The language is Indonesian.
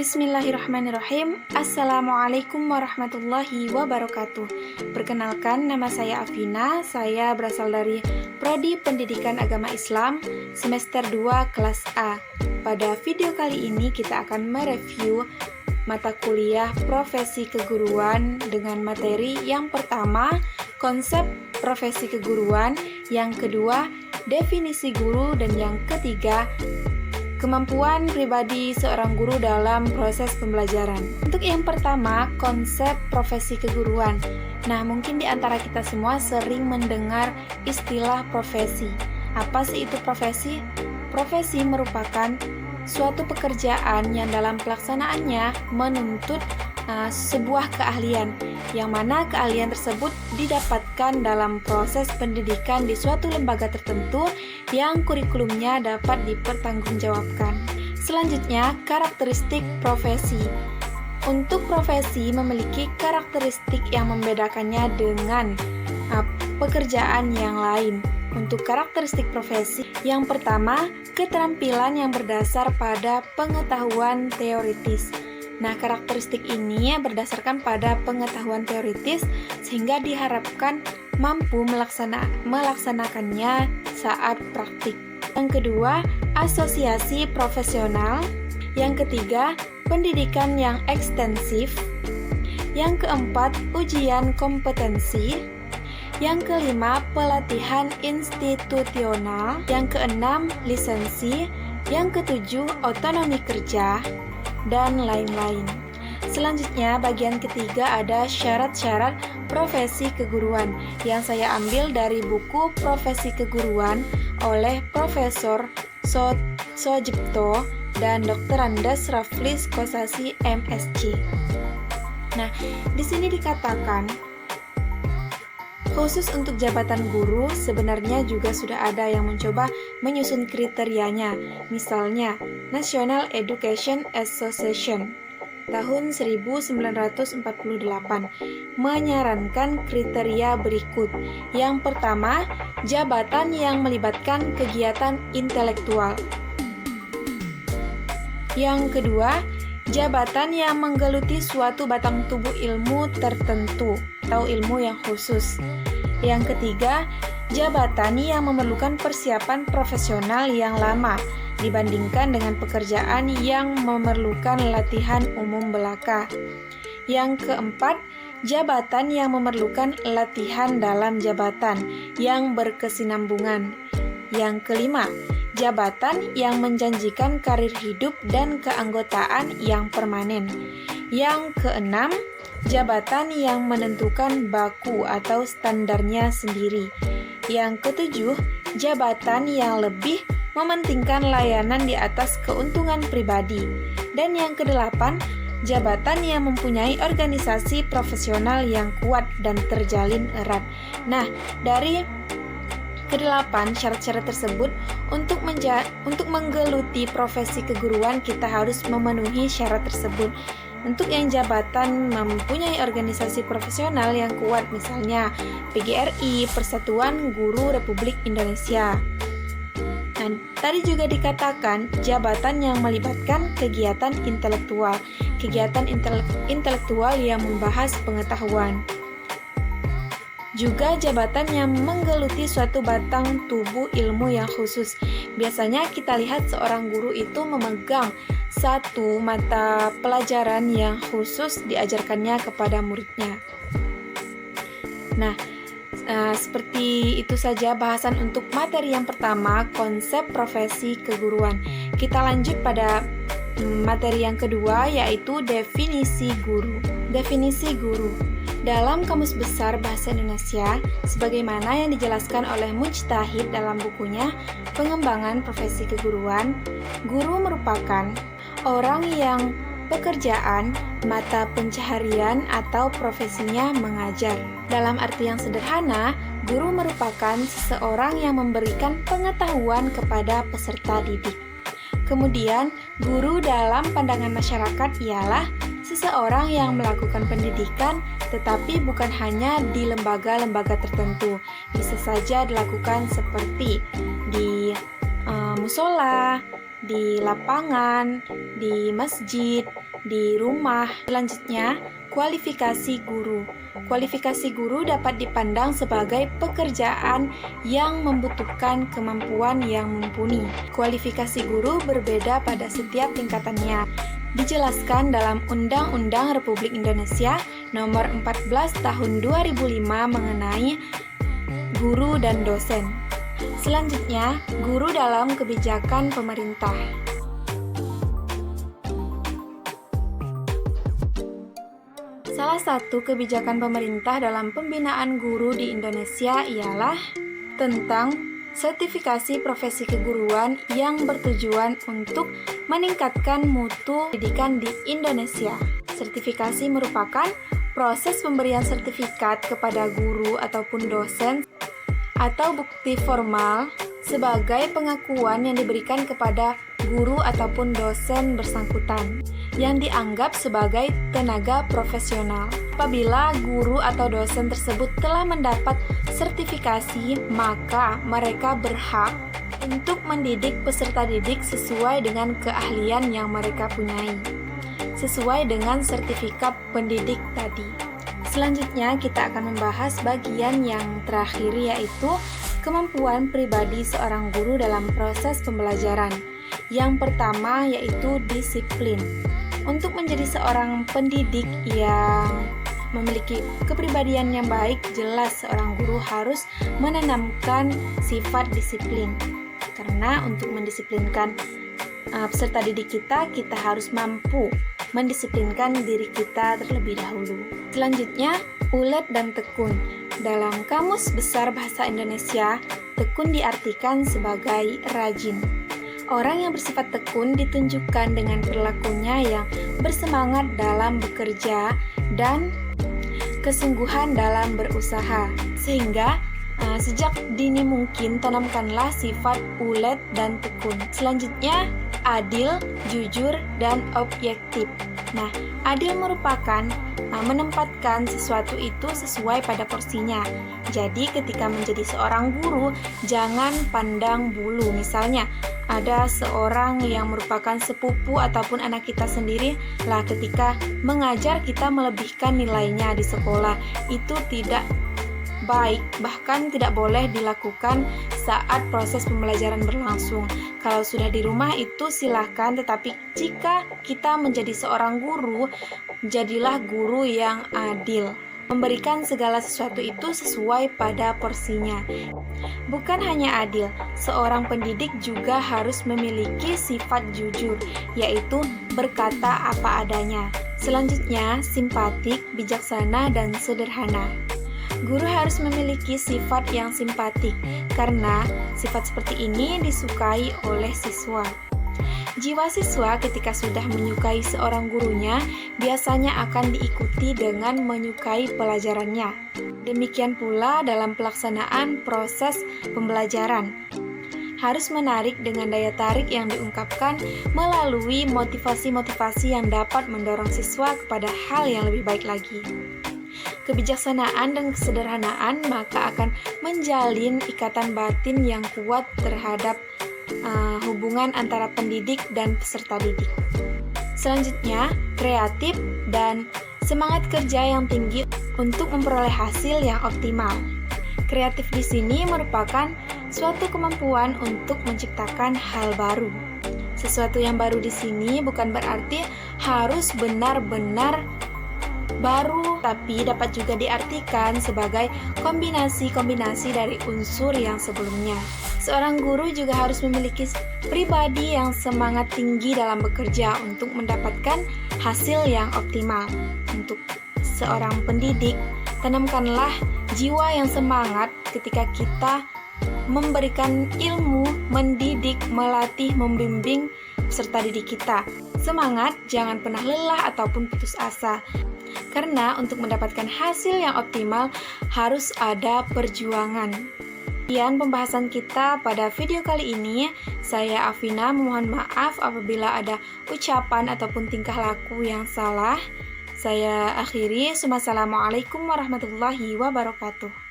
Bismillahirrahmanirrahim. Assalamualaikum warahmatullahi wabarakatuh. Perkenalkan, nama saya Afina. Saya berasal dari Prodi Pendidikan Agama Islam semester 2 kelas A. Pada video kali ini kita akan mereview mata kuliah profesi keguruan dengan materi yang pertama, konsep profesi keguruan, yang kedua, definisi guru, dan yang ketiga, kemampuan pribadi seorang guru dalam proses pembelajaran. Untuk yang pertama, konsep profesi keguruan. Nah, mungkin di antara kita semua sering mendengar istilah profesi. Apa sih itu profesi? Profesi merupakan suatu pekerjaan yang dalam pelaksanaannya menuntut sebuah keahlian, yang mana keahlian tersebut didapatkan dalam proses pendidikan di suatu lembaga tertentu yang kurikulumnya dapat dipertanggungjawabkan. Selanjutnya, karakteristik profesi. Untuk profesi memiliki karakteristik yang membedakannya dengan pekerjaan yang lain. Untuk karakteristik profesi, yang pertama, keterampilan yang berdasar pada pengetahuan teoritis. Nah, karakteristik ini berdasarkan pada pengetahuan teoritis sehingga diharapkan mampu melaksanakannya saat praktik. Yang kedua, asosiasi profesional. Yang ketiga, pendidikan yang ekstensif. Yang keempat, ujian kompetensi. Yang kelima, pelatihan institusional. Yang keenam, lisensi. Yang ketujuh, otonomi kerja, dan lain-lain. Selanjutnya, bagian ketiga ada syarat-syarat profesi keguruan yang saya ambil dari buku Profesi Keguruan oleh Profesor Sojipto dan Dr. Andes Raflis Kosasi MSc. Nah, di sini dikatakan khusus untuk jabatan guru sebenarnya juga sudah ada yang mencoba menyusun kriterianya. Misalnya, National Education Association tahun 1948 menyarankan kriteria berikut. Yang pertama, jabatan yang melibatkan kegiatan intelektual. Yang kedua, jabatan yang menggeluti suatu batang tubuh ilmu tertentu atau ilmu yang khusus. Yang ketiga, jabatan yang memerlukan persiapan profesional yang lama dibandingkan dengan pekerjaan yang memerlukan latihan umum belaka. Yang keempat, jabatan yang memerlukan latihan dalam jabatan yang berkesinambungan. Yang kelima, jabatan yang menjanjikan karir hidup dan keanggotaan yang permanen. Yang keenam, jabatan yang menentukan baku atau standarnya sendiri. Yang ketujuh, jabatan yang lebih mementingkan layanan di atas keuntungan pribadi. Dan yang kedelapan, jabatan yang mempunyai organisasi profesional yang kuat dan terjalin erat. Nah, dari kedelapan syarat-syarat tersebut, untuk menggeluti profesi keguruan kita harus memenuhi syarat tersebut. Untuk yang jabatan mempunyai organisasi profesional yang kuat, misalnya PGRI, Persatuan Guru Republik Indonesia. Nah, tadi juga dikatakan jabatan yang melibatkan kegiatan intelektual, intelektual yang membahas pengetahuan. Juga jabatan yang menggeluti suatu batang tubuh ilmu yang khusus. Biasanya kita lihat seorang guru itu memegang satu mata pelajaran yang khusus diajarkannya kepada muridnya. Nah, seperti itu saja bahasan untuk materi yang pertama, konsep profesi keguruan. Kita lanjut pada materi yang kedua, yaitu definisi guru. Definisi guru. Dalam Kamus Besar Bahasa Indonesia, sebagaimana yang dijelaskan oleh Mujtahid dalam bukunya Pengembangan Profesi Keguruan, guru merupakan orang yang pekerjaan, mata pencaharian atau profesinya mengajar. Dalam arti yang sederhana, guru merupakan seseorang yang memberikan pengetahuan kepada peserta didik. Kemudian, guru dalam pandangan masyarakat ialah seseorang yang melakukan pendidikan tetapi bukan hanya di lembaga-lembaga tertentu. Bisa saja dilakukan seperti di musola, di lapangan, di masjid, di rumah. Selanjutnya, kualifikasi guru. Kualifikasi guru dapat dipandang sebagai pekerjaan yang membutuhkan kemampuan yang mumpuni. Kualifikasi guru berbeda pada setiap tingkatannya. Dijelaskan dalam Undang-Undang Republik Indonesia Nomor 14 Tahun 2005 mengenai guru dan dosen. Selanjutnya, guru dalam kebijakan pemerintah. Salah satu kebijakan pemerintah dalam pembinaan guru di Indonesia ialah tentang sertifikasi profesi keguruan yang bertujuan untuk meningkatkan mutu pendidikan di Indonesia. Sertifikasi merupakan proses pemberian sertifikat kepada guru ataupun dosen atau bukti formal sebagai pengakuan yang diberikan kepada guru ataupun dosen bersangkutan yang dianggap sebagai tenaga profesional. Apabila guru atau dosen tersebut telah mendapat sertifikasi, maka mereka berhak untuk mendidik peserta didik sesuai dengan keahlian yang mereka punyai, sesuai dengan sertifikat pendidik tadi. Selanjutnya kita akan membahas bagian yang terakhir, yaitu kemampuan pribadi seorang guru dalam proses pembelajaran. Yang pertama yaitu disiplin. Untuk menjadi seorang pendidik yang memiliki kepribadian yang baik, jelas seorang guru harus menanamkan sifat disiplin. Karena untuk mendisiplinkan peserta didik kita harus mampu mendisiplinkan diri kita terlebih dahulu. Selanjutnya, ulet dan tekun. Dalam Kamus Besar Bahasa Indonesia, tekun diartikan sebagai rajin. Orang yang bersifat tekun ditunjukkan dengan perilakunya yang bersemangat dalam bekerja dan kesungguhan dalam berusaha. Sehingga sejak dini mungkin tanamkanlah sifat ulet dan tekun. Selanjutnya, adil, jujur, dan objektif. Nah, adil merupakan menempatkan sesuatu itu sesuai pada porsinya. Jadi ketika menjadi seorang guru, jangan pandang bulu. Misalnya, ada seorang yang merupakan sepupu ataupun anak kita sendiri, lah ketika mengajar kita melebihkan nilainya di sekolah. Itu tidak baik, bahkan tidak boleh dilakukan saat proses pembelajaran berlangsung. Kalau sudah di rumah itu silahkan, tetapi jika kita menjadi seorang guru, jadilah guru yang adil, memberikan segala sesuatu itu sesuai pada porsinya. Bukan hanya adil, seorang pendidik juga harus memiliki sifat jujur, yaitu berkata apa adanya. Selanjutnya, simpatik, bijaksana, dan sederhana. Guru harus memiliki sifat yang simpatik, karena sifat seperti ini disukai oleh siswa. Jiwa siswa ketika sudah menyukai seorang gurunya, biasanya akan diikuti dengan menyukai pelajarannya. Demikian pula dalam pelaksanaan proses pembelajaran. Harus menarik dengan daya tarik yang diungkapkan melalui motivasi-motivasi yang dapat mendorong siswa kepada hal yang lebih baik lagi. Kebijaksanaan dan kesederhanaan maka akan menjalin ikatan batin yang kuat terhadap hubungan antara pendidik dan peserta didik. Selanjutnya, kreatif dan semangat kerja yang tinggi untuk memperoleh hasil yang optimal. Kreatif di sini merupakan suatu kemampuan untuk menciptakan hal baru. Sesuatu yang baru di sini bukan berarti harus benar-benar baru, tapi dapat juga diartikan sebagai kombinasi-kombinasi dari unsur yang sebelumnya. Seorang guru juga harus memiliki pribadi yang semangat tinggi dalam bekerja untuk mendapatkan hasil yang optimal. Untuk seorang pendidik, tanamkanlah jiwa yang semangat ketika kita memberikan ilmu, mendidik, melatih, membimbing peserta didik kita. Semangat, jangan pernah lelah ataupun putus asa. Karena untuk mendapatkan hasil yang optimal harus ada perjuangan. Sekian pembahasan kita pada video kali ini. Saya Afina memohon maaf apabila ada ucapan ataupun tingkah laku yang salah. Saya akhiri. Wassalamualaikum warahmatullahi wabarakatuh.